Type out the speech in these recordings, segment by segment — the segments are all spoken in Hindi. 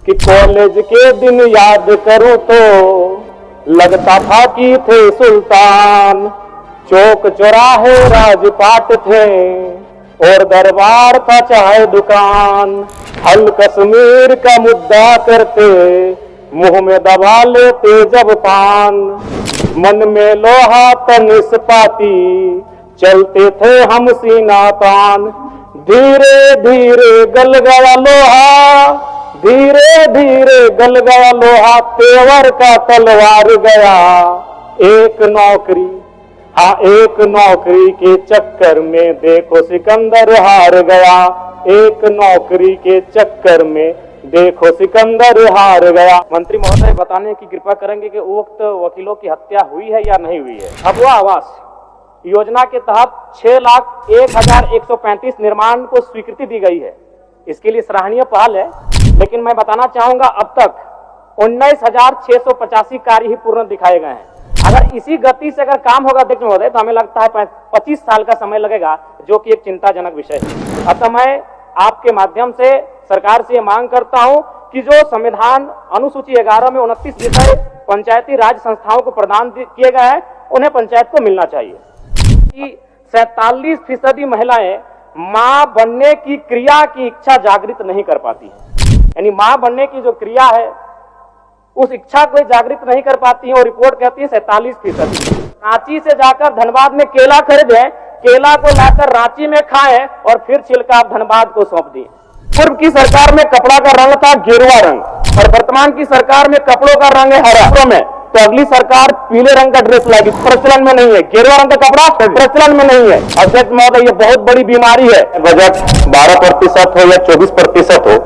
कि कॉलेज के दिन याद करूं तो लगता था कि थे सुल्तान। चौक चौराहे राजपाट थे और दरबार था चाहे दुकान। हल कश्मीर का मुद्दा करते मुंह में दबा लेते जब पान। मन में लोहा तन इस्पाती चलते थे हम सीना तान। धीरे धीरे गल गया लोहा, धीरे धीरे गल गया लोहा, तेवर का तलवार गया। एक नौकरी, हाँ एक नौकरी के चक्कर में देखो सिकंदर हार गया। एक नौकरी के चक्कर में देखो सिकंदर हार गया। मंत्री महोदय बताने की कृपा करेंगे कि उक्त वकीलों की हत्या हुई है या नहीं हुई है। अबुआ आवास योजना के तहत 6,01,135 निर्माण को स्वीकृति दी गई है। इसके लिए सराहनीय पहल है, लेकिन मैं बताना चाहूंगा अब तक 19,685 कार्य ही पूर्ण दिखाए गए हैं। अगर इसी गति से अगर काम होगा अध्यक्ष महोदय तो हमें लगता है 25 साल का समय लगेगा, जो कि एक चिंताजनक विषय है। अतः मैं आपके माध्यम से सरकार से मांग करता हूं कि जो संविधान अनुसूची 11 में 29 विषय पंचायती राज संस्थाओं को प्रदान किए गए हैं उन्हें पंचायत को मिलना चाहिए। कि 47% महिलाएं मां बनने की क्रिया की इच्छा जागृत नहीं कर पाती है, यानी मां बनने की जो क्रिया है उस इच्छा को जागृत नहीं कर पाती है। और रिपोर्ट कहती है 47%। रांची से जाकर धनबाद में केला खरीदे, केला को लाकर रांची में खाएं और फिर छिलका धनबाद को सौंप दिए। पूर्व की सरकार में कपड़ा का रंग था गेरुआ रंग और वर्तमान की सरकार में कपड़ों का रंग है हरा में, तो अगली सरकार पीले रंग का ड्रेस लाएगी, प्रचलन में नहीं है। गेरुआ रंग का कपड़ा प्रचलन में नहीं है। अध्यक्ष महोदय ये बहुत बड़ी बीमारी है। बजट 12% हो या 24% हो,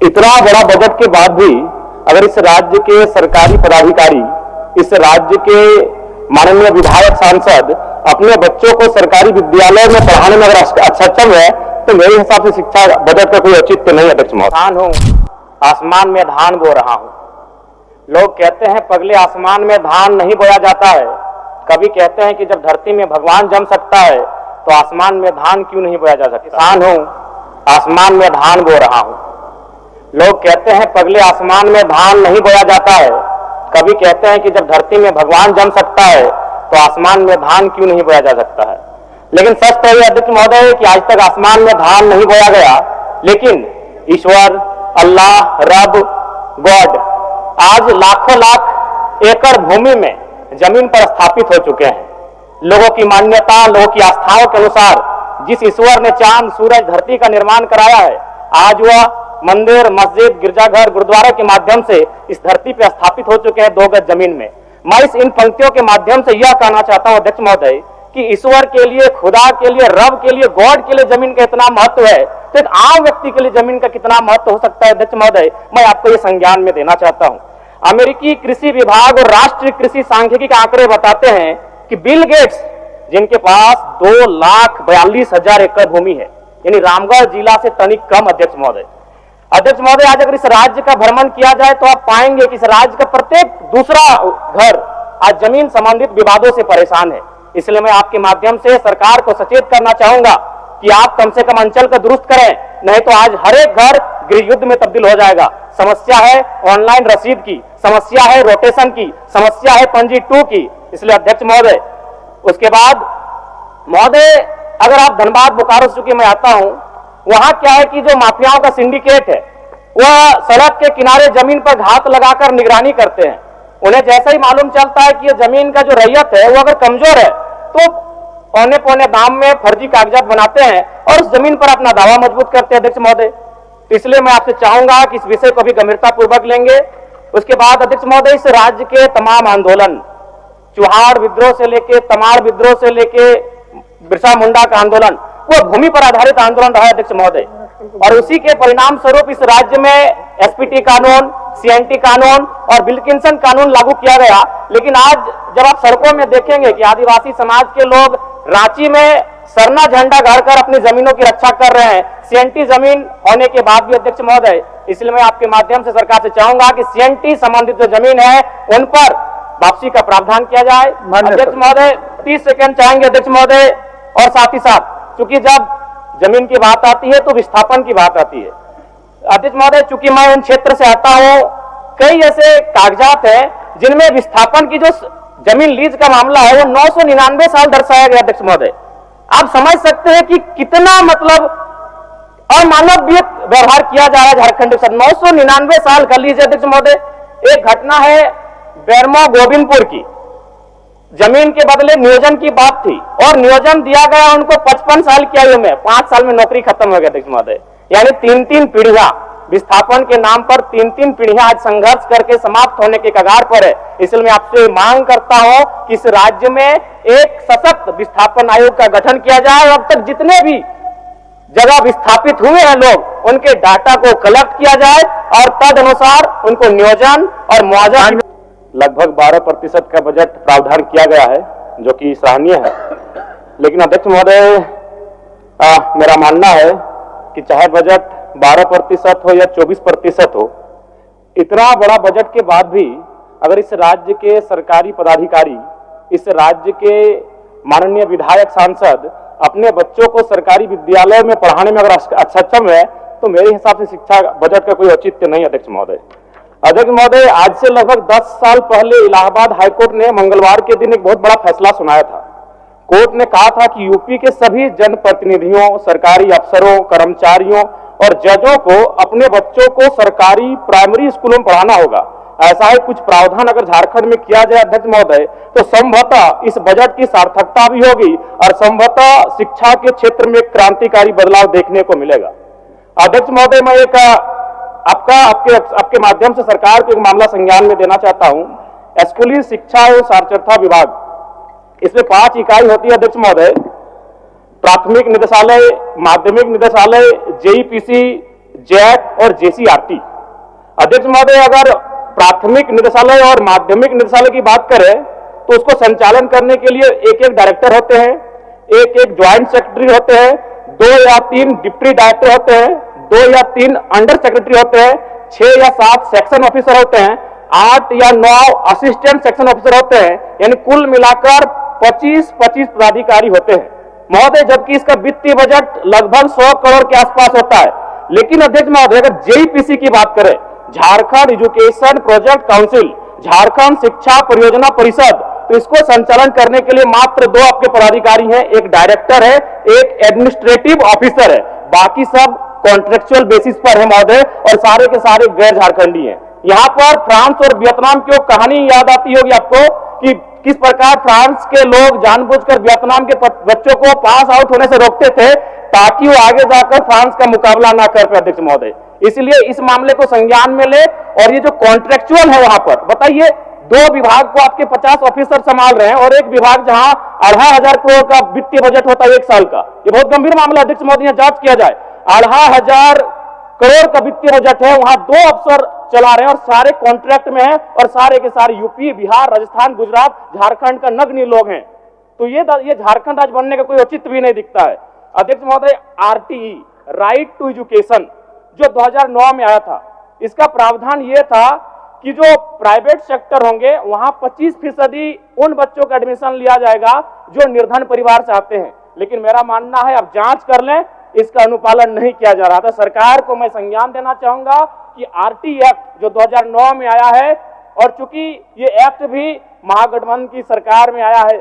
इतना बड़ा बजट के बाद भी अगर इस राज्य के सरकारी पदाधिकारी, इस राज्य के माननीय विधायक सांसद अपने बच्चों को सरकारी विद्यालय में पढ़ाने में अगर सक्षम है तो मेरे हिसाब से शिक्षा बजट का कोई औचित्य नहीं। अध्यक्ष महोदय आसमान में धान बो रहा हूं। लोग कहते हैं पगले आसमान में धान नहीं बोया जाता है। कभी कहते हैं कि जब धरती में भगवान जम सकता है तो आसमान में धान क्यों नहीं बोया जा सकता। किसान हूं, आसमान में धान बो रहा हूं। लोग कहते हैं पगले आसमान में धान नहीं बोया जाता है। कभी कहते हैं कि जब धरती में भगवान जम सकता है तो आसमान में धान क्यों नहीं बोया जा सकता है। लेकिन सच तो यह अध्यक्ष महोदय कि आज तक आसमान में धान नहीं बोया गया, लेकिन ईश्वर, अल्लाह, रब, गॉड आज लाखों लाख एकड़ भूमि में जमीन पर स्थापित हो चुके हैं। लोगों की मान्यता, लोगों की आस्थाओं के अनुसार जिस ईश्वर ने चांद, सूरज, धरती का निर्माण कराया है, आज वह मंदिर, मस्जिद, गिरजाघर, गुरुद्वारा के माध्यम से इस धरती पर स्थापित हो चुके हैं 2 गज जमीन में। मैं इन पंक्तियों के माध्यम से यह कहना चाहता हूं अध्यक्ष महोदय कि ईश्वर के लिए, खुदा के लिए, रब के लिए, गॉड के लिए जमीन का इतना महत्व है तो एक आम व्यक्ति के लिए जमीन का कितना महत्व हो सकता है। अध्यक्ष महोदय मैं आपको यह संज्ञान में देना चाहता हूं। अमेरिकी कृषि विभाग और राष्ट्रीय कृषि सांख्यिकी के आंकड़े बताते हैं कि बिल गेट्स, जिनके पास 2,42,000 एकड़ भूमि है, यानी रामगढ़ जिला से तनिक कम। अध्यक्ष महोदय आज अगर इस राज्य का भ्रमण किया जाए तो आप पाएंगे कि इस राज्य का प्रत्येक दूसरा घर आज जमीन संबंधित विवादों से परेशान है। इसलिए मैं आपके माध्यम से सरकार को सचेत करना चाहूंगा कि आप कम से कम अंचल का दुरुस्त करें, नहीं तो आज हर एक घर गृह युद्ध में तब्दील हो जाएगा। समस्या है ऑनलाइन रसीद की, समस्या है रोटेशन की, समस्या है पंजी 2 की। इसलिए अध्यक्ष महोदय, उसके बाद महोदय अगर आप धनबाद, बोकारो, चूंकि मैं आता हूं, वहां क्या है कि जो माफियाओं का सिंडिकेट है वह सड़क के किनारे जमीन पर घात लगाकर निगरानी करते हैं। उन्हें जैसा ही मालूम चलता है कि ये जमीन का जो रैयत है वो अगर कमजोर है तो पौने पौने दाम में फर्जी कागजात बनाते हैं और उस जमीन पर अपना दावा मजबूत करते हैं। अध्यक्ष महोदय, इसलिए मैं आपसे चाहूंगा कि इस विषय को भी गंभीरता पूर्वक लेंगे। उसके बाद अध्यक्ष महोदय, इस राज्य के तमाम आंदोलन, चुहाड़ विद्रोह से लेके, तमाड़ विद्रोह से लेके बिरसा मुंडा का आंदोलन, वो भूमि पर आधारित आंदोलन रहा है। अध्यक्ष महोदय, और उसी के परिणाम स्वरूप इस राज्य में एसपीटी कानून, सीएनटी कानून और विल्किंसन कानून लागू किया गया। लेकिन आज जब आप सड़कों में देखेंगे कि आदिवासी समाज के लोग रांची में सरना झंडा गाड़कर अपनी जमीनों की रक्षा कर रहे हैं, सीएनटी जमीन होने के बाद भी। अध्यक्ष महोदय, इसलिए मैं आपके माध्यम से सरकार से चाहूंगा कि सीएनटी संबंधित जो जमीन है उन पर वापसी का प्रावधान किया जाए। अध्यक्ष महोदय 30 सेकंड चाहेंगे अध्यक्ष महोदय। और साथ ही साथ, क्योंकि जब जमीन की बात आती है तो विस्थापन की बात आती है। अध्यक्ष महोदय, चूंकि मैं उन क्षेत्र से आता हूं, कई ऐसे कागजात हैं जिनमें विस्थापन की जो जमीन लीज का मामला है वो 999 साल दर्शाया गया। अध्यक्ष महोदय, आप समझ सकते हैं कि कितना मतलब अमानवीय व्यवहार किया जा रहा है झारखंड के साथ। 999 साल कर लीजिए अध्यक्ष महोदय। एक घटना है बेरमो गोविंदपुर की, जमीन के बदले नियोजन की बात थी और नियोजन दिया गया उनको 55 साल की आयु में, 5 साल में नौकरी खत्म हो गया अध्यक्ष महोदय। यानी 3-3 पीढ़ियां विस्थापन के नाम पर 3-3 पीढ़ियां आज संघर्ष करके समाप्त होने के कगार पर है। इसलिए मैं आपसे मांग करता हूं कि इस राज्य में एक सशक्त विस्थापन आयोग का गठन किया जाए। अब तक जितने भी जगह विस्थापित हुए हैं लोग, उनके डाटा को कलेक्ट किया जाए और तद अनुसार उनको नियोजन और मुआवजा। लगभग 12% का बजट प्रावधान किया गया है, जो कि सराहनीय है। लेकिन अध्यक्ष महोदय, मेरा मानना है कि चाहे बजट 12% हो या 24% हो, इतना बड़ा बजट के बाद भी अगर इस राज्य के सरकारी पदाधिकारी, इस राज्य के माननीय विधायक, सांसद अपने बच्चों को सरकारी विद्यालयों में पढ़ाने में अगर सक्षम है, तो मेरे हिसाब से शिक्षा बजट का कोई औचित्य नहीं। अध्यक्ष महोदय, आज से लगभग 10 साल पहले इलाहाबाद हाईकोर्ट ने मंगलवार के दिन एक बहुत बड़ा फैसला सुनाया था। कोर्ट ने कहा था कि यूपी के सभी जनप्रतिनिधियों, सरकारी अफसरों, कर्मचारियों और जजों को अपने बच्चों को सरकारी प्राइमरी स्कूलों में पढ़ाना होगा। ऐसा ही कुछ प्रावधान अगर झारखंड में किया जाए अध्यक्ष महोदय, तो संभवतः इस बजट की सार्थकता भी होगी और संभवतः शिक्षा के क्षेत्र में क्रांतिकारी बदलाव देखने को मिलेगा। अध्यक्ष महोदय, मैं एक आपके माध्यम से सरकार को एक मामला संज्ञान में देना चाहता हूं। स्कूली शिक्षा एवं साक्षरता विभाग, इसमें 5 इकाई होती है अध्यक्ष महोदय। प्राथमिक निदेशालय, माध्यमिक निदेशालय, जेईपीसी, जैक और जेसीआरटी। अध्यक्ष महोदय, अगर प्राथमिक निदेशालय और माध्यमिक निदेशालय की बात करें तो उसको संचालन करने के लिए एक डायरेक्टर होते हैं, एक ज्वाइंट सेक्रेटरी होते हैं, 2 या 3 डिप्टी डायरेक्टर होते हैं, 2 या 3 अंडर सेक्रेटरी होते हैं, 6 या 7 सेक्शन ऑफिसर होते हैं, 8 या 9 असिस्टेंट सेक्शन ऑफिसर होते हैं। यानी कुल मिलाकर 25 पदाधिकारी होते हैं महोदय, जबकि इसका वित्तीय बजट लगभग 100 करोड़ के आसपास होता है। लेकिन अध्यक्ष महोदय, अगर जेईपीसी की बात करें, Jharkhand education project council, Jharkhand शिक्षा परियोजना परिषद, तो इसको संचालन करने के लिए मात्र 2 आपके पदाधिकारी हैं, एक डायरेक्टर है, एक एडमिनिस्ट्रेटिव ऑफिसर है, बाकी सब कॉन्ट्रेक्चुअल बेसिस पर है महोदय, और सारे के सारे गैर झारखंडी हैं। यहाँ पर फ्रांस और वियतनाम की कहानी याद आती होगी आपको कि किस प्रकार फ्रांस के लोग जानबूझकर वियतनाम के बच्चों को पास आउट होने से रोकते थे ताकि वो आगे जाकर फ्रांस का मुकाबला ना कर पाए अध्यक्ष महोदय। इसलिए इस मामले को संज्ञान में ले, और ये जो कॉन्ट्रेक्चुअल है वहां पर बताइए, 2 विभाग को आपके 50 ऑफिसर संभाल रहे हैं और एक विभाग जहां 2,500 करोड़ का वित्तीय बजट होता है 1 साल का। ये बहुत गंभीर मामला अध्यक्ष महोदय, जांच किया जाए। 2,500 करोड़ का वित्तीय बजट है, वहां 2 अफसर चला रहे हैं और सारे कॉन्ट्रैक्ट में हैं और सारे के सारे यूपी, बिहार, राजस्थान, गुजरात, झारखंड का नगण्य लोग हैं। तो ये झारखंड राज्य बनने का कोई औचित्य भी नहीं दिखता है अध्यक्ष महोदय। आरटीई, राइट टू एजुकेशन, जो 2009 में आया था, इसका प्रावधान यह था कि जो प्राइवेट सेक्टर होंगे वहां 25% उन बच्चों का एडमिशन लिया जाएगा जो निर्धन परिवार से आते हैं। लेकिन मेरा मानना है, अब जांच कर लें, इसका अनुपालन नहीं किया जा रहा था। सरकार को मैं संज्ञान देना चाहूंगा कि आरटी एक्ट जो 2009 में आया है, और चूंकि ये एक्ट भी महागठबंधन की सरकार में आया है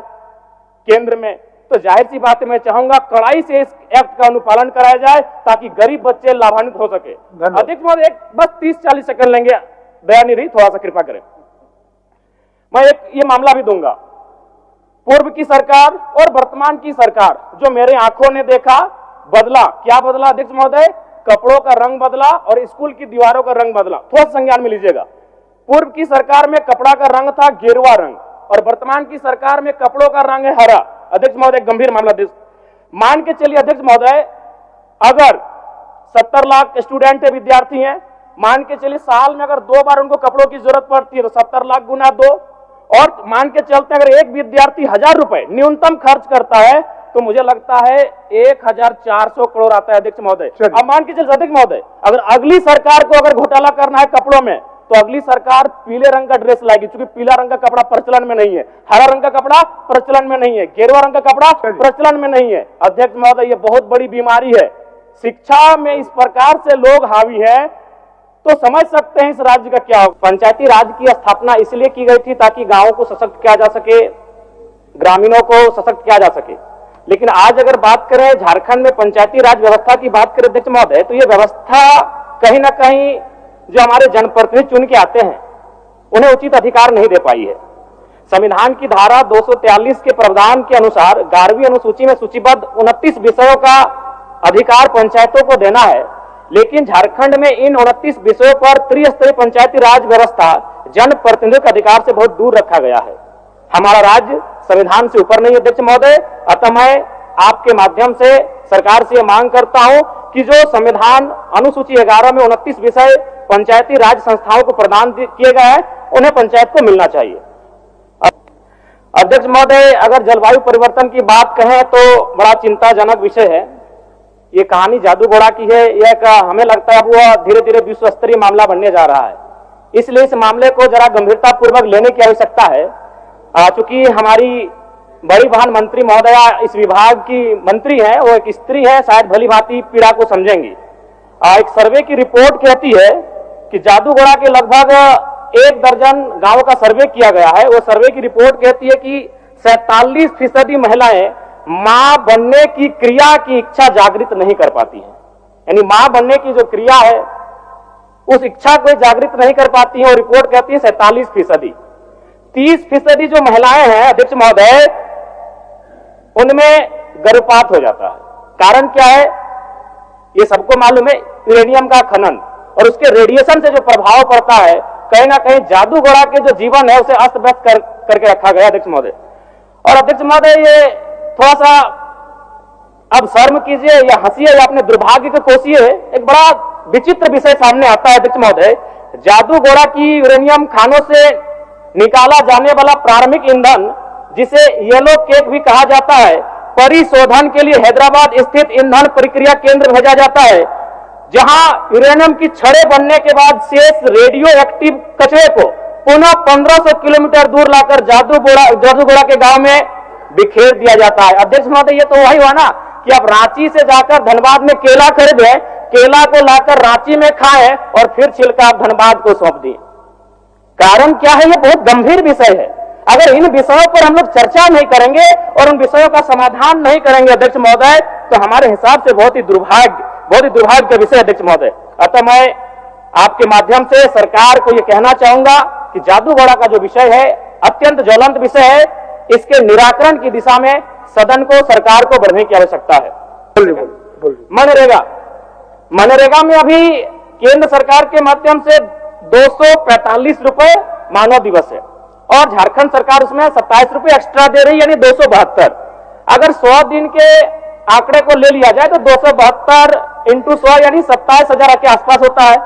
केंद्र में, तो जाहिर सी बात है मैं चाहूंगा कड़ाई से इस एक्ट का अनुपालन कराया जाए ताकि गरीब बच्चे लाभान्वित हो सके। अध्यक्ष महोदय, बस 30-40 सेकंड लेंगे, दयानिधि थोड़ा सा कृपा करें। मैं ये मामला भी दूंगा। पूर्व की सरकार और वर्तमान की सरकार, जो मेरे आंखों ने देखा, बदला क्या बदला अध्यक्ष महोदय? कपड़ों का रंग बदला और स्कूल की दीवारों का रंग बदला। थोड़ा संज्ञान में लीजिएगा। पूर्व की सरकार में कपड़ा का रंग था गेरुआ रंग और वर्तमान की सरकार में कपड़ों का रंग है हरा। अध्यक्ष महोदय, गंभीर मामला मान के चलिए अध्यक्ष महोदय, अगर 70 लाख स्टूडेंट है, विद्यार्थी हैं, मान के चलिए साल में अगर 2 बार उनको कपड़ों की जरूरत पड़ती है तो 70 लाख गुना 2, और मान के चलते अगर एक विद्यार्थी 1000 रुपए न्यूनतम खर्च करता है तो मुझे लगता है 1400 करोड़ आता है अध्यक्ष महोदय। अब मान के चलिए अध्यक्ष महोदय, अगर अगली सरकार को अगर घोटाला करना है कपड़ों में तो अगली सरकार पीले रंग का ड्रेस लाएगी, क्योंकि पीला रंग का कपड़ा प्रचलन में नहीं है, हरा रंग का कपड़ा प्रचलन में नहीं है, गेरुआ रंग का कपड़ा प्रचलन में नहीं है। अध्यक्ष महोदय, ये बहुत बड़ी बीमारी है। शिक्षा में इस प्रकार से लोग हावी है तो समझ सकते हैं इस राज्य का क्या हो। पंचायती राज की स्थापना इसलिए की गई थी ताकि गांवों को सशक्त किया जा सके, ग्रामीणों को सशक्त किया जा सके। लेकिन आज अगर बात करें झारखंड में पंचायती राज व्यवस्था की बात करें अध्यक्ष महोदय, तो ये व्यवस्था कहीं ना कहीं जो हमारे जनप्रतिनिधि चुन के आते हैं उन्हें उचित अधिकार नहीं दे पाई है। संविधान की धारा 243 के प्रावधान के अनुसार 11वीं अनुसूची में सूचीबद्ध 29 विषयों का अधिकार पंचायतों को देना है, लेकिन झारखंड में इन 29 विषयों पर त्रिस्तरीय पंचायती राज व्यवस्था जनप्रतिनिधियों के अधिकार से बहुत दूर रखा गया है। हमारा राज्य संविधान से ऊपर नहीं है अध्यक्ष महोदय। अतः मैं आपके माध्यम से सरकार से यह मांग करता हूं कि जो संविधान अनुसूची 11 में 29 विषय पंचायती राज संस्थाओं को प्रदान किए गए हैं उन्हें पंचायत को मिलना चाहिए। अध्यक्ष महोदय, अगर जलवायु परिवर्तन की बात कहें तो बड़ा चिंताजनक विषय है। ये कहानी जादू घोड़ा की है। यह हमें लगता है वो धीरे धीरे विश्व स्तरीय मामला बनने जा रहा है, इसलिए इस मामले को जरा गंभीरता पूर्वक लेने की आवश्यकता है। चूंकि हमारी बड़ी बहन मंत्री महोदया इस विभाग की मंत्री है, वो एक स्त्री है, शायद भली भांति पीड़ा को समझेंगी। एक सर्वे की रिपोर्ट कहती है कि जादू घोड़ा के लगभग 1 दर्जन गांवों का सर्वे किया गया है। वो सर्वे की रिपोर्ट कहती है कि 47% महिलाएं मां बनने की क्रिया की इच्छा जागृत नहीं कर पाती हैं। यानी मां बनने की जो क्रिया है उस इच्छा को जागृत नहीं कर पाती है। और रिपोर्ट कहती है 47%। 30% जो महिलाएं हैं अध्यक्ष महोदय, उनमें गर्भपात हो जाता है। कारण क्या है ये सबको मालूम है, यूरेनियम का खनन और उसके रेडिएशन से जो प्रभाव पड़ता है, कहीं ना कहीं जादू घोड़ा के जो जीवन है उसे अस्त व्यस्त करके रखा गया अध्यक्ष महोदय। और अध्यक्ष महोदय, ये थोड़ा सा अब शर्म कीजिए या हंसिए या अपने दुर्भाग्य को कोसिए, एक बड़ा विचित्र विषय सामने आता है अध्यक्ष महोदय। जादू घोड़ा की यूरेनियम खानों से निकाला जाने वाला प्रारंभिक ईंधन, जिसे येलो केक भी कहा जाता है, परिशोधन के लिए हैदराबाद स्थित ईंधन प्रक्रिया केंद्र भेजा जाता है, जहां यूरेनियम की छड़ें बनने के बाद शेष रेडियो एक्टिव कचरे को पुनः 1500 किलोमीटर दूर लाकर जादू घोड़ा के गांव में बिखेर दिया जाता है। अध्यक्ष महोदय, ये तो वही हुआ ना कि अब रांची से जाकर धनबाद में केला खरीदे, केला को लाकर रांची में खाएं और फिर छिलका धनबाद को सौंप दिए। कारण क्या है? ये बहुत गंभीर विषय है। अगर इन विषयों पर हम लोग चर्चा नहीं करेंगे और उन विषयों का समाधान नहीं करेंगे अध्यक्ष महोदय, तो हमारे हिसाब से बहुत ही दुर्भाग्य का विषय अध्यक्ष महोदय। अतः मैं आपके माध्यम से सरकार को यह कहना चाहूंगा कि जादू घोड़ा का जो विषय है अत्यंत ज्वलंत विषय है, इसके निराकरण की दिशा में सदन को, सरकार को बढ़ने की आवश्यकता है। मनरेगा में अभी केंद्र सरकार के माध्यम से 245 रुपए मानव दिवस है और झारखंड सरकार उसमें 27 रुपए एक्स्ट्रा दे रही है, यानी 272। अगर 100 दिन के आंकड़े को ले लिया जाए तो 272 × 100 यानी 27,000 के आसपास होता है।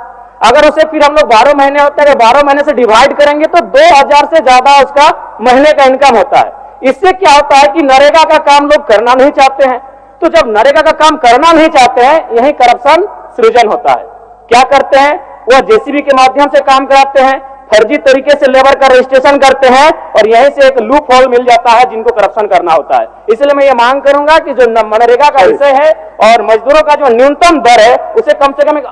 अगर उसे फिर हम लोग 12 महीने होता है, 12 महीने से डिवाइड करेंगे तो 2000 से ज्यादा उसका महीने का इनकम होता है। इससे क्या होता है कि नरेगा का काम लोग करना नहीं चाहते हैं। तो जब नरेगा का काम करना नहीं चाहते हैं, यही करप्शन सृजन होता है। क्या करते हैं? वह जेसीबी के माध्यम से काम कराते हैं, फर्जी तरीके से लेबर का रजिस्ट्रेशन करते हैं और यहीं से एक लूप होल मिल जाता है जिनको करप्शन करना होता है। इसलिए मैं ये मांग करूंगा कि जो मनरेगा का विषय है और मजदूरों का जो न्यूनतम दर है उसे कम से कम एक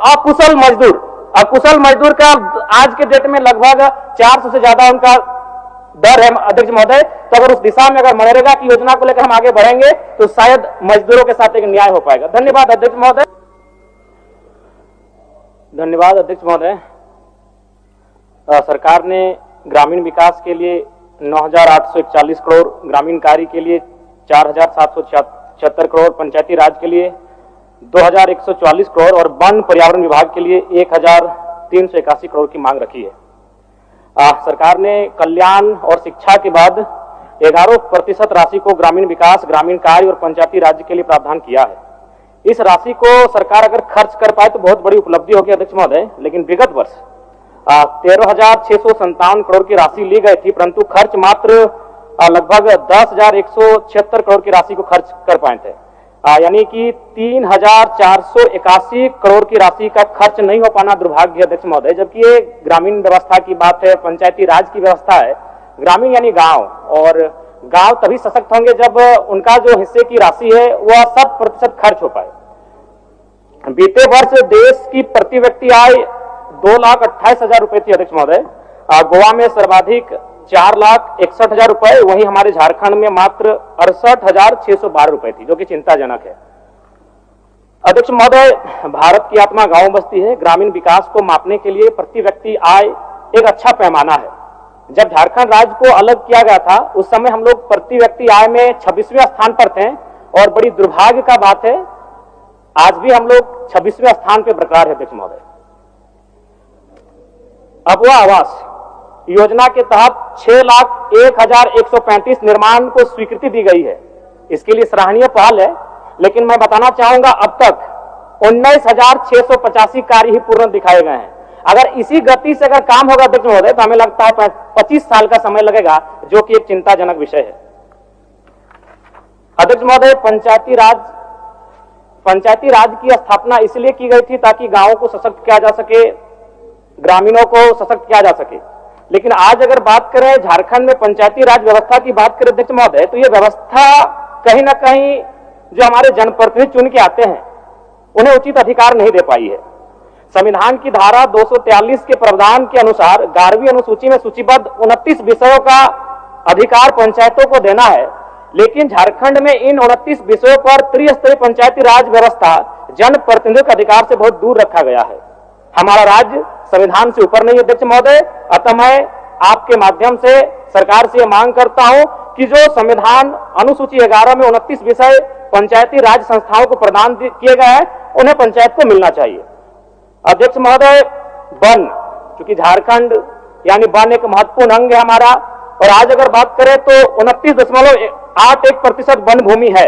अकुशल मजदूर का आज के डेट में लगभग 400 से ज्यादा उनका दर है अध्यक्ष महोदय। तो अगर उस दिशा में अगर मनरेगा की योजना को लेकर हम आगे बढ़ेंगे तो शायद मजदूरों के साथ एक न्याय हो पाएगा। धन्यवाद अध्यक्ष महोदय। धन्यवाद अध्यक्ष महोदय। सरकार ने ग्रामीण विकास के लिए 9,841 करोड़, ग्रामीण कार्य के लिए 4,776 करोड़, पंचायती राज के लिए 2,144 करोड़ और वन पर्यावरण विभाग के लिए 1,381 करोड़ की मांग रखी है। सरकार ने कल्याण और शिक्षा के बाद 11% राशि को ग्रामीण विकास, ग्रामीण कार्य और पंचायती राज्य के लिए प्रावधान किया है। इस राशि को सरकार अगर खर्च कर पाए तो बहुत बड़ी उपलब्धि होगी अध्यक्ष महोदय। लेकिन विगत वर्ष 13,657 करोड़ की राशि ली गई थी, परंतु खर्च मात्र लगभग 10,176 करोड़ की राशि को खर्च कर पाए थे। यानी कि 3,481 करोड़ की राशि का खर्च नहीं हो पाना दुर्भाग्य अध्यक्ष महोदय। जबकि ये ग्रामीण व्यवस्था की बात है, पंचायती राज की व्यवस्था है। ग्रामीण यानी गांव, और गांव तभी सशक्त होंगे जब उनका जो हिस्से की राशि है वह 100% खर्च हो पाए। बीते वर्ष देश की प्रति व्यक्ति आय 2,28,000 रुपए थी अध्यक्ष महोदय। गोवा में सर्वाधिक 4,61,000 रुपए, वहीं हमारे झारखंड में मात्र 68,612 रुपए थी, जो कि चिंताजनक है। अध्यक्ष महोदय, भारत की आत्मा गांव बस्ती है। ग्रामीण विकास को मापने के लिए प्रति व्यक्ति आय एक अच्छा पैमाना है। जब झारखंड राज्य को अलग किया गया था उस समय हम लोग प्रति व्यक्ति आय में 26वें स्थान पर थे, और बड़ी दुर्भाग्य का बात है आज भी हम लोग 26वें स्थान पर बरकरार है अध्यक्ष महोदय। अबुआ आवास योजना के तहत 6,01,135 निर्माण को स्वीकृति दी गई है। इसके लिए सराहनीय पहल है, लेकिन मैं बताना चाहूंगा अब तक 19,685 कार्य ही पूर्ण दिखाए गए हैं। अगर इसी गति से अगर काम होगा अध्यक्ष महोदय तो हमें लगता है 25 साल का समय लगेगा, जो कि एक चिंताजनक विषय है। अध्यक्ष महोदय, पंचायती राज की स्थापना इसलिए की गई थी ताकि गांवों को सशक्त किया जा सके, ग्रामीणों को सशक्त किया जा सके। लेकिन आज अगर बात करें झारखंड में पंचायती राज व्यवस्था की बात करें अध्यक्ष महोदय, तो यह व्यवस्था कहीं ना कहीं जो हमारे जनप्रतिनिधि चुन के आते हैं उन्हें उचित अधिकार नहीं दे पाई है। संविधान की धारा 243 के प्रावधान के अनुसार 11वीं अनुसूची में सूचीबद्ध 29 विषयों का अधिकार पंचायतों को देना है, लेकिन झारखंड में इन 29 विषयों पर त्रिस्तरीय पंचायती राज व्यवस्था जनप्रतिनिधियों के अधिकार से बहुत दूर रखा गया है। हमारा राज्य संविधान से ऊपर नहीं है अध्यक्ष महोदय। अतः मैं आपके माध्यम से सरकार से मांग करता हूं कि जो संविधान अनुसूची 11 में 29 विषय पंचायती राज संस्थाओं को प्रदान किए गए हैं उन्हें पंचायत को मिलना चाहिए। अध्यक्ष महोदय, वन, चूंकि झारखंड यानी वन एक महत्वपूर्ण अंग है हमारा, और आज अगर बात करें तो 29.81% वन भूमि है,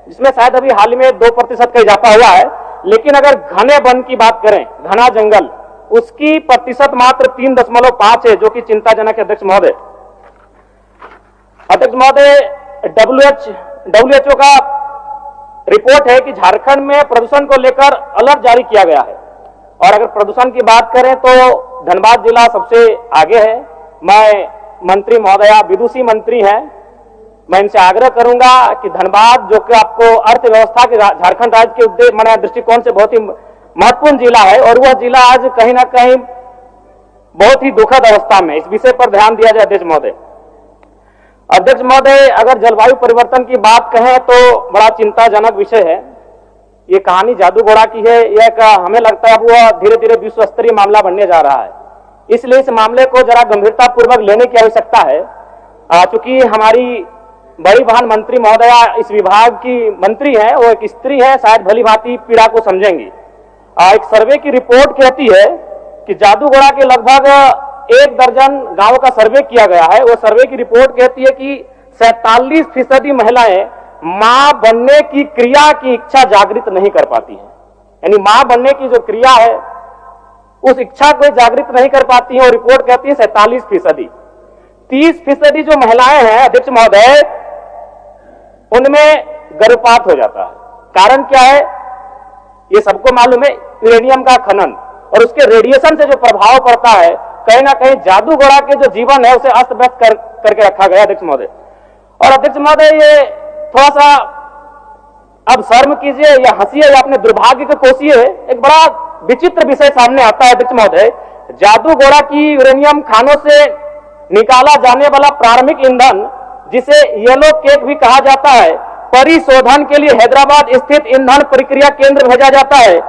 जिसमें शायद अभी हाल में 2% का इजाफा हुआ है। लेकिन अगर घने वन की बात करें, घना जंगल, उसकी प्रतिशत मात्र 3.5 है, जो कि चिंताजनक है अध्यक्ष महोदय। अध्यक्ष महोदय, WHO का रिपोर्ट है कि झारखंड में प्रदूषण को लेकर अलर्ट जारी किया गया है, और अगर प्रदूषण की बात करें तो धनबाद जिला सबसे आगे है। मैं मंत्री महोदया विदुषी मंत्री हैं, मैं इनसे आग्रह करूंगा कि धनबाद, जो कि आपको अर्थव्यवस्था के झारखंड राज्य के दृष्टिकोण से बहुत ही महत्वपूर्ण जिला है, और वह जिला आज कहीं ना कहीं बहुत ही दुखद अवस्था में, इस विषय पर ध्यान दिया जाए अध्यक्ष महोदय। अध्यक्ष महोदय, अगर जलवायु परिवर्तन की बात कहें तो बड़ा चिंताजनक विषय है। ये कहानी जादू घोड़ा की है, यह हमें लगता है अब वह धीरे धीरे विश्व स्तरीय मामला बनने जा रहा है, इसलिए इस मामले को जरा गंभीरता पूर्वक लेने की आवश्यकता है। चूंकि हमारी बड़ी बहन मंत्री महोदया इस विभाग की मंत्री है, वो एक स्त्री है, शायद भली भांति पीड़ा को समझेंगी। एक सर्वे की रिपोर्ट कहती है कि जादू घोड़ा के लगभग 1 दर्जन गांवों का सर्वे किया गया है। वो सर्वे की रिपोर्ट कहती है कि 47% महिलाएं मां बनने की क्रिया की इच्छा जागृत नहीं कर पाती हैं, यानी मां बनने की जो क्रिया है उस इच्छा को जागृत नहीं कर पाती है। और रिपोर्ट कहती है 47%। 30% जो महिलाएं हैं अध्यक्ष महोदय, उनमें गर्भपात हो जाता है। कारण क्या है ये सबको मालूम है, यूरेनियम का खनन और उसके रेडिएशन से जो प्रभाव पड़ता है, कहीं ना कहीं जादू घोड़ा के जो जीवन है उसे अस्त व्यस्त करके रखा गया अध्यक्ष महोदय। और अध्यक्ष महोदय, ये थोड़ा सा अब शर्म कीजिए या हंसिए या अपने दुर्भाग्य को कोसिए, एक बड़ा विचित्र विषय सामने आता है अध्यक्ष महोदय। जादू घोड़ा की यूरेनियम खानों से निकाला जाने वाला प्रारंभिक ईंधन, जिसे येलो केक भी कहा जाता है, परिशोधन के लिए हैदराबाद स्थित ईंधन प्रक्रिया केंद्र भेजा जाता है,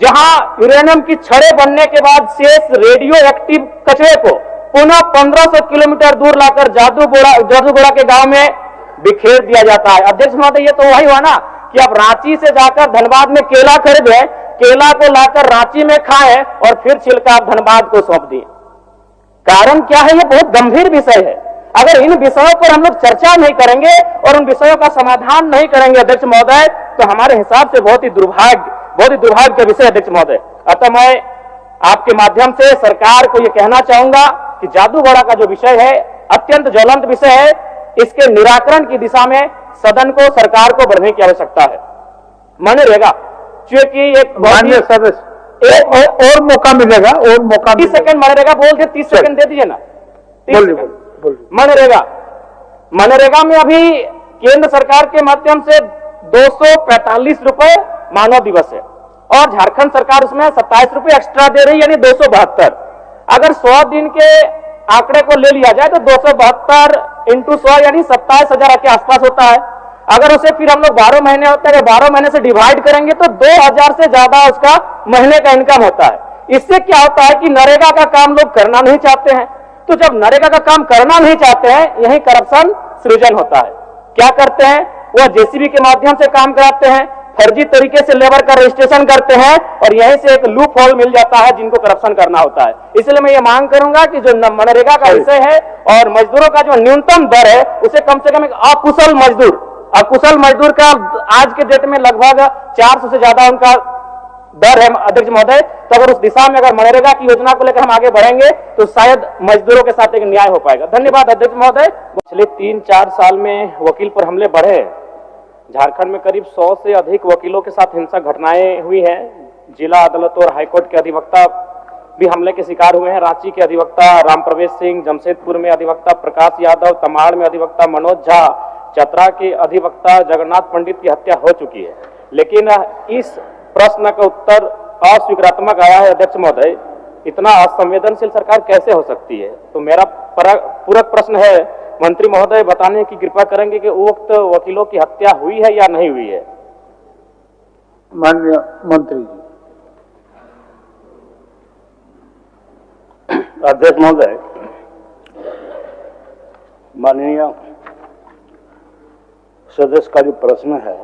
जहां यूरेनियम की छड़ें बनने के बाद शेष रेडियो एक्टिव कचरे को पुनः 1500 किलोमीटर दूर लाकर जादू घोड़ा के गांव में बिखेर दिया जाता है। अध्यक्ष महोदय, ये तो वही हुआ ना कि अब रांची से जाकर धनबाद में केला खरीदे, केला को लाकर रांची में खाएं और फिर छिलका धनबाद को सौंप दिए। कारण क्या है? ये बहुत गंभीर विषय है। अगर इन विषयों पर हम लोग चर्चा नहीं करेंगे और उन विषयों का समाधान नहीं करेंगे अध्यक्ष महोदय, तो हमारे हिसाब से बहुत ही दुर्भाग्य का विषय अध्यक्ष महोदय। अतः मैं आपके माध्यम से सरकार को यह कहना चाहूंगा कि जादू घोड़ा का जो विषय है अत्यंत ज्वलंत विषय है, इसके निराकरण की दिशा में सदन को, सरकार को बढ़ने की आवश्यकता है। मनरेगा, क्योंकि एक माननीय सदस्य, एक और मौका मिलेगा, और मौका 30 सेकंड मनरेगा बोल दे, 30 सेकंड दे दीजिए ना। मनरेगा में अभी केंद्र सरकार के माध्यम से 245 रुपए मानव दिवस है, और झारखंड सरकार उसमें 27 रुपए एक्स्ट्रा दे रही, यानी 272। अगर 100 दिन के आंकड़े को ले लिया जाए तो 272 इंटू 100 यानी 27,000 के आसपास होता है। अगर उसे फिर हम लोग 12 महीने होते हैं, 12 महीने से डिवाइड करेंगे तो 2,000 से ज्यादा उसका महीने का इनकम होता है। इससे क्या होता है कि नरेगा का काम लोग करना नहीं चाहते हैं, तो जब नरेगा का काम करना नहीं चाहते हैं, यही करप्शन सृजन होता है। क्या करते हैं, वह जेसीबी के माध्यम से काम कराते हैं, फर्जी तरीके से लेबर का रजिस्ट्रेशन करते हैं और यहीं से एक लूप होल मिल जाता है जिनको करप्शन करना होता है। इसलिए मैं ये मांग करूंगा कि जो मनरेगा का विषय है और मजदूरों का जो न्यूनतम दर है उसे कम से कम एक अकुशल मजदूर का आज के डेट में लगभग 400 से ज्यादा उनका दर है अध्यक्ष महोदय। तो अगर उस दिशा में अगर मनरेगा की योजना को लेकर हम आगे बढ़ेंगे तो शायद मजदूरों के साथ एक न्याय हो पाएगा। धन्यवाद अध्यक्ष महोदय। पिछले 3-4 साल में वकील पर हमले बढ़े। झारखंड में करीब 100 से अधिक वकीलों के साथ हिंसक घटनाएं हुई हैं। जिला अदालतों और हाईकोर्ट के अधिवक्ता भी हमले के शिकार हुए हैं। रांची के अधिवक्ता रामप्रवेश सिंह, जमशेदपुर में अधिवक्ता प्रकाश यादव, तमाड़ में अधिवक्ता मनोज झा, चतरा के अधिवक्ता जगन्नाथ पंडित की हत्या हो चुकी है। लेकिन इस प्रश्न का उत्तर अस्वीकारात्मक आया है अध्यक्ष महोदय। इतना असंवेदनशील सरकार कैसे हो सकती है? तो मेरा पूरक प्रश्न है, मंत्री महोदय बताने की कृपा करेंगे कि उक्त वकीलों की हत्या हुई है या नहीं हुई है? माननीय मंत्री जी। अध्यक्ष महोदय, माननीय सदस्य का जो प्रश्न है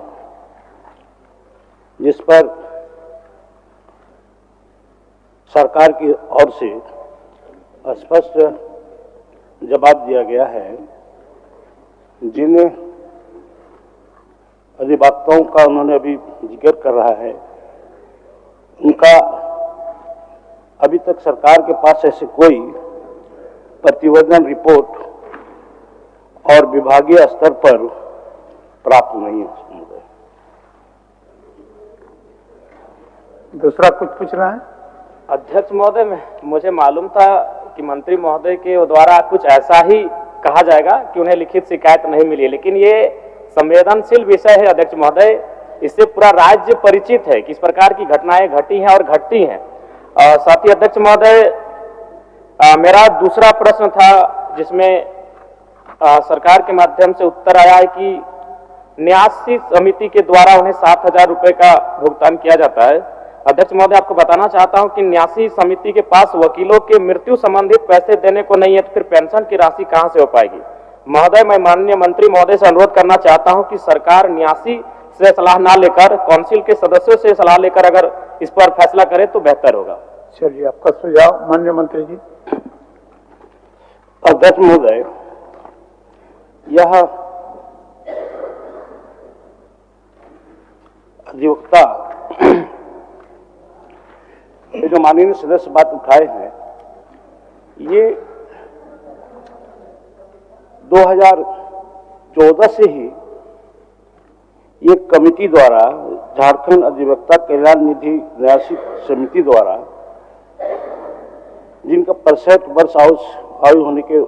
जिस पर सरकार की ओर से स्पष्ट जवाब दिया गया है, जिन अधिवक्ताओं का उन्होंने अभी जिक्र कर रहा है उनका अभी तक सरकार के पास ऐसे कोई प्रतिवेदन रिपोर्ट और विभागीय स्तर पर प्राप्त नहीं है। दूसरा कुछ पूछ रहा है? अध्यक्ष महोदय, मुझे मालूम था कि मंत्री महोदय के द्वारा कुछ ऐसा ही कहा जाएगा कि उन्हें लिखित शिकायत नहीं मिली है, लेकिन ये संवेदनशील विषय है अध्यक्ष महोदय। इससे पूरा राज्य परिचित है कि इस प्रकार की घटनाएं घटी हैं और घटती हैं। साथ ही अध्यक्ष महोदय, मेरा दूसरा प्रश्न था जिसमें सरकार के माध्यम से उत्तर आया है कि न्यासी समिति के द्वारा उन्हें 7,000 रुपए का भुगतान किया जाता है। अध्यक्ष महोदय, आपको बताना चाहता हूं कि न्यासी समिति के पास वकीलों के मृत्यु संबंधित पैसे देने को नहीं है, तो फिर पेंशन की राशि कहां से हो पाएगी? महोदय, मैं माननीय मंत्री महोदय से अनुरोध करना चाहता हूं कि सरकार न्यासी से सलाह ना लेकर काउंसिल के सदस्यों से सलाह लेकर अगर इस पर फैसला करे तो बेहतर होगा। चलिए, आपका सुझाव माननीय मंत्री जी। अध्यक्ष महोदय, यह अधिवक्ता ये जो माननीय सदस्य बात उठाए हैं, ये 2014 से ही ये कमेटी द्वारा, झारखंड अधिवक्ता कल्याण निधि न्यासी समिति द्वारा, जिनका 65 वर्ष आयु होने के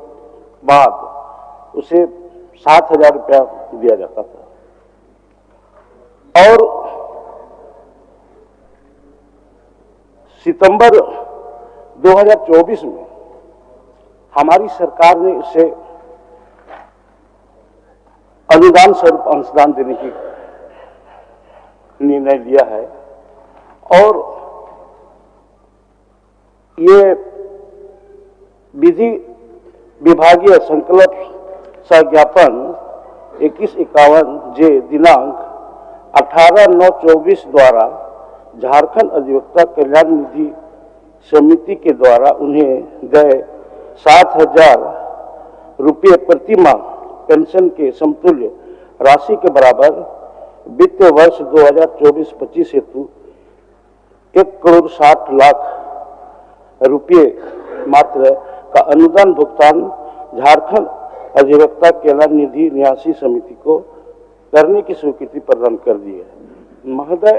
बाद उसे 7,000 रुपया दिया जाता था। और सितंबर 2024 में हमारी सरकार ने इसे अनुदान स्वरूप अंशदान देने की निर्णय लिया है और ये विधि विभागीय संकल्प सज्ञापन 2151 जे दिनांक 18/9/24 द्वारा झारखंड अधिवक्ता कल्याण निधि समिति के द्वारा उन्हें गए 7,000 रुपये प्रति माह पेंशन के समतुल्य राशि के बराबर वित्तीय वर्ष 2024-25 हेतु 1,60,00,000 रुपये मात्र का अनुदान भुगतान झारखंड अधिवक्ता कल्याण निधि न्यासी समिति को करने की स्वीकृति प्रदान कर दी है। महोदय,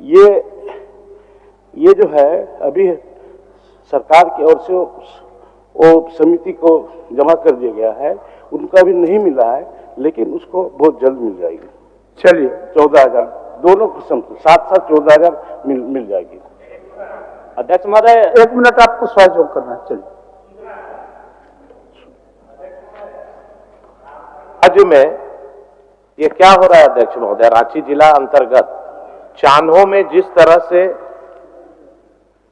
ये जो है अभी सरकार की ओर से वो समिति को जमा कर दिया गया है, उनका भी नहीं मिला है, लेकिन उसको बहुत जल्द मिल जाएगी। चलिए, 14,000 दोनों किस्म से 7-7 14,000 मिल जाएगी। अध्यक्ष महोदय, 1 मिनट आपको सहयोग करना है, चलिए। राज्य में ये क्या हो रहा है अध्यक्ष महोदय, रांची जिला अंतर्गत चान्हो में जिस तरह से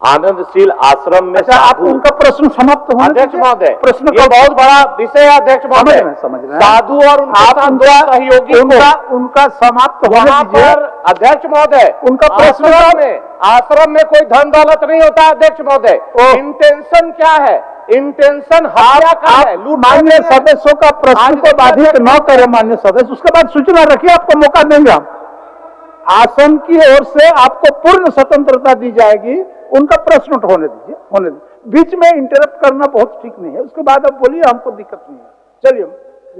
आनंदशील आश्रम में अच्छा, आप उनका प्रश्न समाप्त होने अध्यक्ष दीजिए। महोदय, प्रश्न ये बहुत बड़ा विषय है अध्यक्ष महोदय। समझ रहे हैं। साधु और उनके आप साथ उनका सहयोगी उनका समाप्त होने वहां दीजिए। पर अध्यक्ष महोदय, उनका प्रश्न आश्रम में कोई धन दौलत नहीं होता अध्यक्ष महोदय। इंटेंशन क्या है? इंटेंशन हत्या का है, मान्य सदस्यों का प्रश्न को बाधित न करें मान्य सदस्य, उसके बाद सूचना रखिए, आपको मौका देंगे हम। आसन की ओर से आपको पूर्ण स्वतंत्रता दी जाएगी, उनका प्रश्न होने दीजिए, होने दीजिए। बीच में इंटरप्ट करना बहुत ठीक नहीं है, उसके बाद आप बोलिए, हमको दिक्कत नहीं है। चलिए।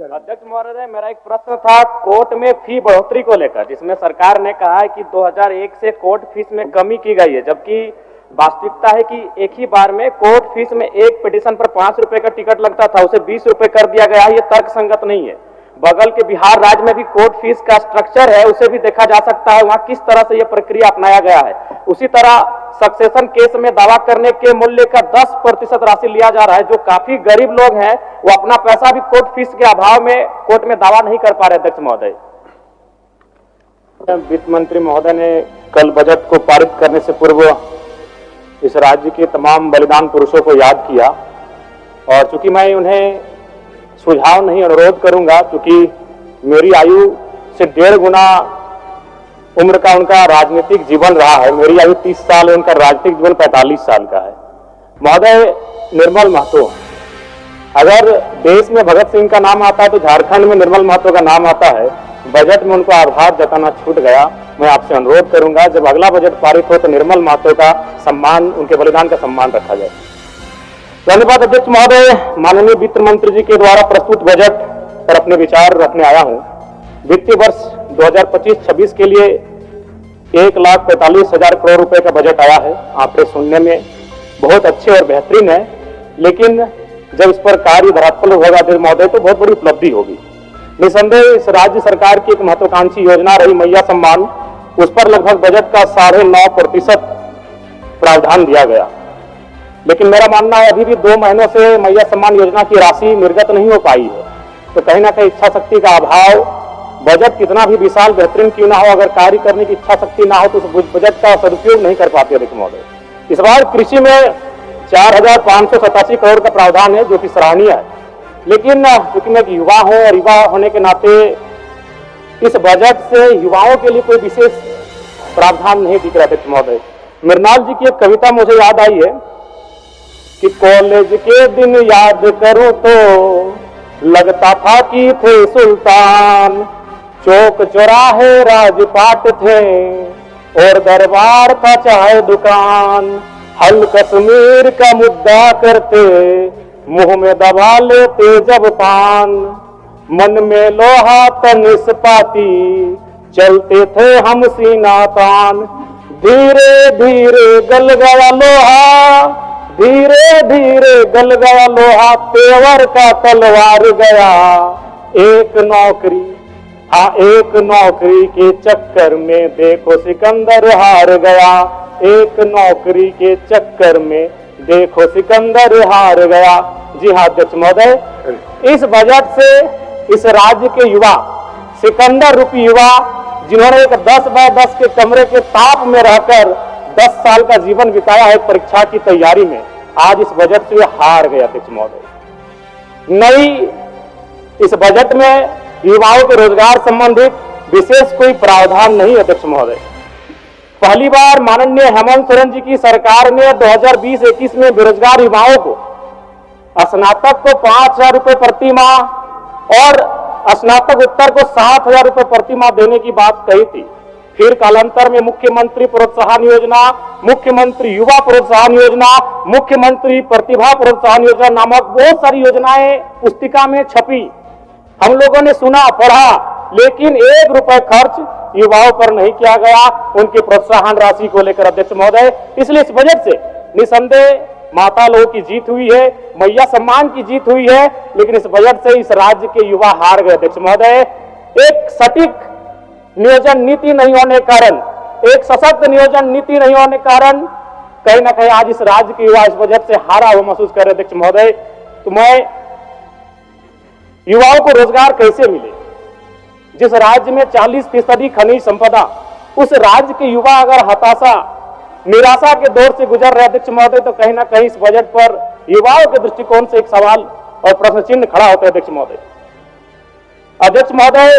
अध्यक्ष महोदय, मेरा एक प्रश्न था कोर्ट में फी बढ़ोतरी को लेकर, जिसमें सरकार ने कहा है कि 2001 से कोर्ट फीस में कमी की गई है, जबकि वास्तविकता है कि एक ही बार में कोर्ट फीस में एक पिटीशन पर 5 रुपए का टिकट लगता था, उसे 20 रुपए कर दिया गया है। ये तर्कसंगत नहीं है। बगल के बिहार राज्य में भी कोर्ट फीस का स्ट्रक्चर है, उसे भी देखा जा सकता है वहां किस तरह से यह प्रक्रिया अपनाया गया है। उसी तरह सक्सेशन केस में दावा करने के मूल्य का 10% राशि लिया जा रहा है। जो काफी गरीब लोग हैं वो अपना पैसा भी कोर्ट फीस के अभाव में कोर्ट में दावा नहीं कर पा रहे। अध्यक्ष महोदय, वित्त मंत्री महोदय ने कल बजट को पारित करने से पूर्व इस राज्य के तमाम बलिदान पुरुषों को याद किया, और चूंकि मैं उन्हें सुझाव नहीं अनुरोध करूंगा, क्योंकि मेरी आयु से 1.5 गुना उम्र का उनका राजनीतिक जीवन रहा है। मेरी आयु 30 साल है, उनका राजनीतिक जीवन 45 साल का है। महोदय निर्मल महतो, अगर देश में भगत सिंह का नाम आता है तो झारखंड में निर्मल महतो का नाम आता है। बजट में उनको आभार जताना छूट गया। मैं आपसे अनुरोध करूंगा जब अगला बजट पारित हो तो निर्मल महतो का सम्मान, उनके बलिदान का सम्मान रखा जाए। धन्यवाद अध्यक्ष महोदय। माननीय वित्त मंत्री जी के द्वारा प्रस्तुत बजट पर अपने विचार रखने आया हूं। वित्तीय वर्ष 2025-26 के लिए 1,45,000 करोड़ रुपए का बजट आया है। आंकड़े सुनने में बहुत अच्छे और बेहतरीन है, लेकिन जब इस पर कार्य धरातल होगा अध्यक्ष महोदय तो बहुत बड़ी उपलब्धि होगी। निसंदेह इस राज्य सरकार की एक महत्वाकांक्षी योजना रही मैया सम्मान, उस पर लगभग बजट का 9.5% प्रावधान दिया गया। लेकिन मेरा मानना है अभी भी 2 महीनों से मैया सम्मान योजना की राशि निर्गत नहीं हो पाई है। तो कहीं ना कहीं इच्छा शक्ति का अभाव, बजट कितना भी विशाल बेहतरीन क्यों ना हो, अगर कार्य करने की इच्छा शक्ति ना हो तो उस बजट का सदुपयोग नहीं कर पाते अध्यक्ष महोदय। इस बार कृषि में 4,587 करोड़ का प्रावधान है, जो कि सराहनीय है। लेकिन क्योंकि मैं युवा हूं और युवा होने के नाते इस बजट से युवाओं के लिए कोई विशेष प्रावधान नहीं दिख रहा अध्यक्ष महोदय। मृणाल जी की एक कविता मुझे याद आई है कि कॉलेज के दिन याद करूं तो लगता था कि थे सुल्तान, चौक चौराहे राजपाट थे और दरबार था चाहे दुकान। हल कश्मीर का मुद्दा करते मुंह में दबा लेते जब पान, मन में लोहा तन इस्पाती चलते थे हम सीना तान। धीरे धीरे गल गया लोहा, धीरे धीरे गल गया लोहा, तेवर का तलवार गया। एक नौकरी एक नौकरी के चक्कर में देखो सिकंदर हार गया। एक नौकरी के चक्कर में देखो सिकंदर हार गया। जी हाँ अध्यक्ष महोदय, इस बजट से इस राज्य के युवा, सिकंदर रूपी युवा, जिन्होंने एक 10 बाय 10 के कमरे के ताप में रहकर 10 साल का जीवन बिताया है परीक्षा की तैयारी में, आज इस बजट से हार गए अध्यक्ष महोदय। नई इस बजट में युवाओं के रोजगार संबंधित विशेष कोई प्रावधान नहीं अध्यक्ष महोदय। पहली बार माननीय हेमंत सोरेन जी की सरकार ने 2020-21 में बेरोजगार युवाओं को, स्नातक को 5,000 रुपए प्रति माह और स्नातक उत्तर को 7,000 रुपए प्रति माह देने की बात कही थी। फिर कालांतर में मुख्यमंत्री प्रोत्साहन योजना, मुख्यमंत्री युवा प्रोत्साहन योजना, मुख्यमंत्री प्रतिभा प्रोत्साहन योजना नामक बहुत सारी योजनाएं पुस्तिका में छपी। हम लोगों ने सुना, पढ़ा, लेकिन 1 रुपए खर्च युवाओं पर नहीं किया गया उनकी प्रोत्साहन राशि को लेकर अध्यक्ष महोदय। इसलिए इस बजट से निसंदेह माता लोगों की जीत हुई है, मैया सम्मान की जीत हुई है, लेकिन इस बजट से इस राज्य के युवा हार गए अध्यक्ष महोदय। एक सटीक नियोजन नीति नहीं होने के कारण, एक सशक्त नियोजन नीति नहीं होने के कारण कहीं ना कहीं आज इस राज्य के युवा इस बजट से हारा हुआ महसूस कर रहे अध्यक्ष महोदय। तो मैं युवाओं को रोजगार कैसे मिले? जिस राज्य में 40% खनिज संपदा, उस राज्य के युवा अगर हताशा निराशा के दौर से गुजर रहे अध्यक्ष महोदय, तो कहीं ना कहीं इस बजट पर युवाओं के दृष्टिकोण से एक सवाल और प्रश्न चिन्ह खड़ा होता है अध्यक्ष महोदय। अध्यक्ष महोदय,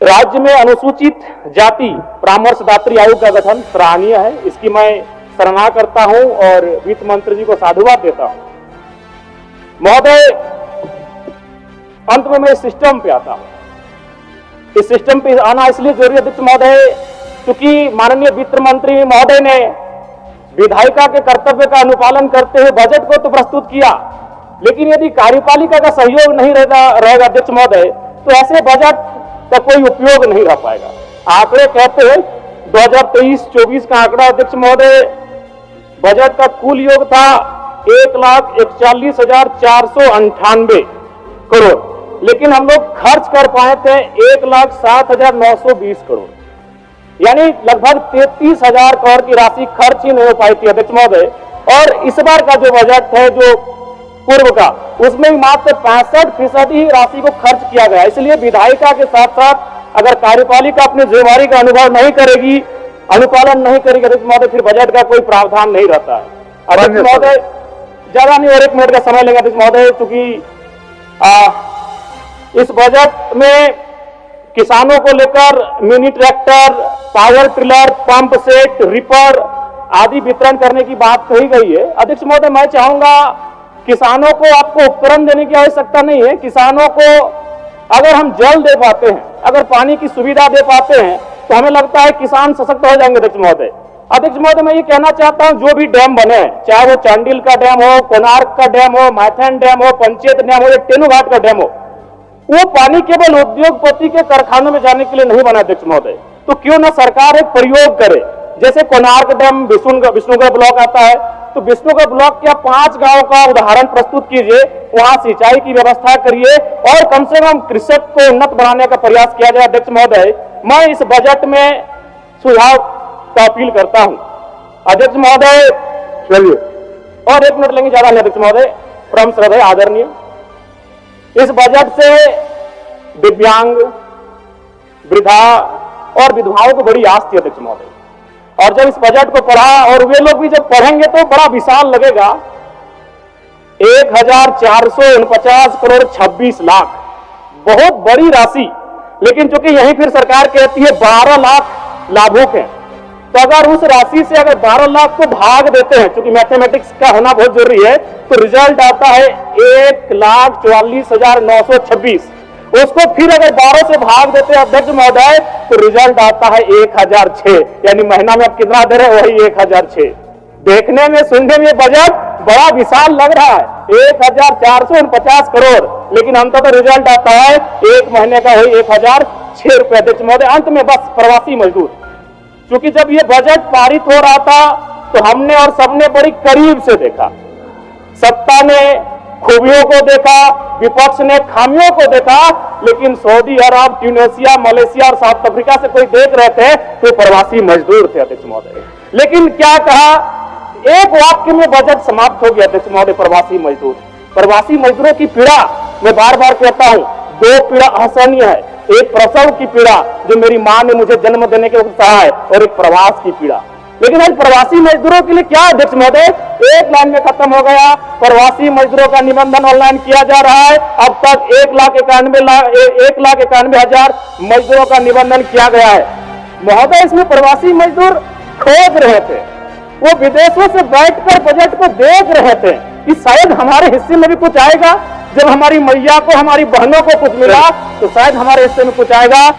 राज्य में अनुसूचित जाति परामर्शदात्री आयोग का गठन सराहनीय है, इसकी मैं सराहना करता हूं और वित्त मंत्री जी को साधुवाद देता हूं। महोदय, अंत में मैं इस सिस्टम पे आता हूं। इस सिस्टम पे आना इसलिए जरूरी है अध्यक्ष महोदय क्योंकि माननीय वित्त मंत्री महोदय ने विधायिका के कर्तव्य का अनुपालन करते हुए बजट को तो प्रस्तुत किया, लेकिन यदि कार्यपालिका का सहयोग नहीं रहेगा अध्यक्ष महोदय, तो ऐसे बजट का कोई उपयोग नहीं रह पाएगा। आंकड़े कहते हैं 2023-24 का आंकड़ा अध्यक्ष महोदय, बजट का कुल योग था 1,41,498 करोड़, लेकिन हम लोग खर्च कर पाए थे 1,07,920 करोड़, यानी लगभग 33,000 करोड़ की राशि खर्च ही नहीं हो पाई थी अध्यक्ष महोदय। और इस बार का जो बजट है, जो पूर्व का, उसमें मात्र 65% ही राशि को खर्च किया गया। इसलिए विधायिका के साथ साथ अगर कार्यपालिका अपनी जिम्मेदारी का अनुभव नहीं करेगी, अनुपालन नहीं करेगी अध्यक्ष महोदय, फिर बजट का कोई प्रावधान नहीं रहता है अध्यक्ष महोदय। ज्यादा नहीं और 1 मिनट का समय लेंगे अध्यक्ष महोदय, क्योंकि इस बजट में किसानों को लेकर mini tractor, power tiller, pump set, ripper आदि वितरण करने की बात कही गई है। अध्यक्ष महोदय, मैं चाहूंगा किसानों को आपको उपकरण देने की आवश्यकता नहीं है। किसानों को अगर हम जल दे पाते हैं, अगर पानी की सुविधा दे पाते हैं, तो हमें लगता है किसान सशक्त हो जाएंगे अध्यक्ष महोदय। अध्यक्ष महोदय, मैं ये कहना चाहता हूं, जो भी डैम बने, चाहे वो चांडिल का डैम हो, कोणार्क का डैम हो, मैथन डैम हो, पंचेत डैम हो या टेनू घाट का डैम हो, वो पानी केवल उद्योगपति के कारखानों में जाने के लिए नहीं बना अध्यक्ष महोदय। तो क्यों ना सरकार एक प्रयोग करे, जैसे कोणार्क डैम विष्णुगढ़ ब्लॉक आता है, तो विष्णुगढ़ ब्लॉक के 5 गांव का उदाहरण प्रस्तुत कीजिए, वहां सिंचाई की व्यवस्था करिए और कम से कम कृषक को उन्नत बनाने का प्रयास किया जाए अध्यक्ष महोदय। मैं इस बजट में सुझाव का अपील करता हूं अध्यक्ष महोदय। चलिए और 1 मिनट लेंगे, ज्यादा नहीं अध्यक्ष महोदय। परम श्रद्धेय आदरणीय, इस बजट से दिव्यांग, वृद्धा और विधवाओं को बड़ी आस थी अध्यक्ष महोदय, और जब इस बजट को पढ़ा, और वे लोग भी जब पढ़ेंगे तो बड़ा विशाल लगेगा। 1,449 करोड़ 26 लाख, बहुत बड़ी राशि, लेकिन चूंकि यही फिर सरकार कहती है 12 लाख लाभुक हैं, तो अगर उस राशि से अगर 12 लाख को भाग देते हैं, क्योंकि मैथमेटिक्स का होना बहुत जरूरी है, तो रिजल्ट आता है 1,44,926। उसको फिर अगर 12 से भाग देते हैं अध्यक्ष महोदय, तो रिजल्ट आता है 1,006, यानी महीना में आप कितना दे रहे हैं, वही 1,006। देखने में, सुनने में बजट बड़ा विशाल लग रहा है, 1,449 करोड़, लेकिन अंततः तो रिजल्ट आता है 1 महीने का वही 1,006 रुपए अध्यक्ष महोदय। अंत में बस प्रवासी मजदूर, क्योंकि जब ये बजट पारित हो रहा था तो हमने और सबने बड़ी करीब से देखा, सत्ता ने खूबियों को देखा, विपक्ष ने खामियों को देखा, लेकिन सऊदी अरब, ट्यूनीशिया, मलेशिया और साउथ अफ्रीका से कोई देख रहे थे तो प्रवासी मजदूर थे अध्यक्ष महोदय। लेकिन क्या कहा, एक वाक्य में बजट समाप्त हो गया अध्यक्ष महोदय। प्रवासी मजदूरों की पीड़ा मैं बार बार कहता हूं, 2 पीड़ा असहनीय है। एक प्रसव की पीड़ा जो मेरी मां ने मुझे जन्म देने के वक्त सहा है, और एक प्रवास की पीड़ा। लेकिन आज प्रवासी मजदूरों के लिए क्या अध्यक्ष महोदय, 1 लाइन में खत्म हो गया। प्रवासी मजदूरों का निबंधन ऑनलाइन किया जा रहा है। अब तक 1,91,000 मजदूरों का निबंधन किया गया है महोदय। इसमें प्रवासी मजदूर खोज रहे थे, वो विदेशों से बैठकर बजट को देख रहे थे कि शायद हमारे हिस्से में भी कुछ आएगा। जब हमारी मैया को, हमारी बहनों को कुछ मिला, तो शायद हमारे हिस्से में कुछ आएगा।